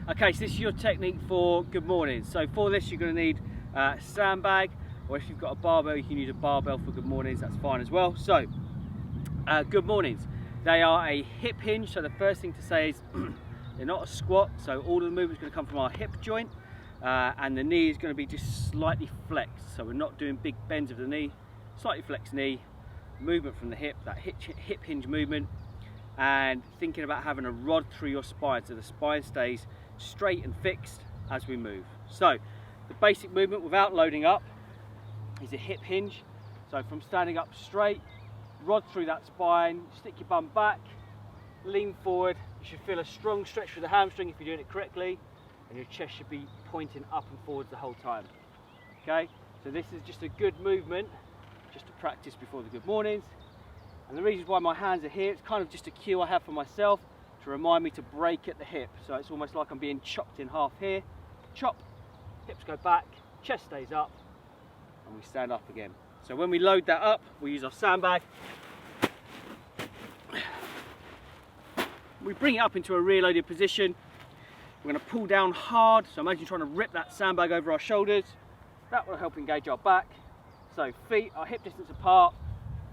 Okay, so this is your technique for good morning. So for this you're going to need a sandbag, or if you've got a barbell you can use a barbell for good mornings, that's fine as well. So good mornings, they are a hip hinge. So the first thing to say is they're not a squat, so all of the movement is going to come from our hip joint, and the knee is going to be just slightly flexed. So we're not doing big bends of the knee, slightly flexed knee, movement from the hip, that hip hinge movement, and thinking about having a rod through your spine so the spine stays straight and fixed as we move. So the basic movement without loading up is a hip hinge. So from standing up straight, rod through that spine, stick your bum back, lean forward. You should feel a strong stretch through the hamstring if you're doing it correctly, and your chest should be pointing up and forwards the whole time. Okay, so this is just a good movement just to practice before the good mornings. And the reason why my hands are here, it's kind of just a cue I have for myself to remind me to break at the hip. So it's almost like I'm being chopped in half here. Chop, hips go back, chest stays up, and we stand up again. So when we load that up, we use our sandbag. We bring it up into a rear-loaded position. We're going to pull down hard. So imagine trying to rip that sandbag over our shoulders. That will help engage our back. So feet are hip distance apart.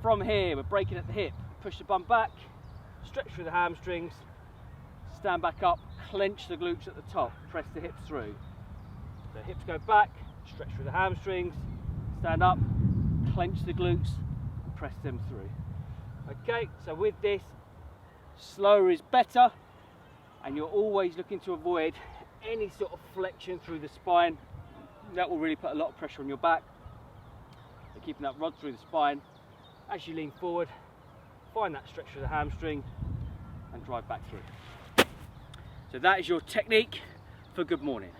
From here, we're breaking at the hip. Push the bum back, stretch through the hamstrings, stand back up, clench the glutes at the top, press the hips through. So hips go back, stretch through the hamstrings, stand up, clench the glutes, and press them through. Okay, so with this, slower is better, and you're always looking to avoid any sort of flexion through the spine. That will really put a lot of pressure on your back. So keeping that rod through the spine. As you lean forward, find that stretch through the hamstring and drive back through. So that is your technique for good morning.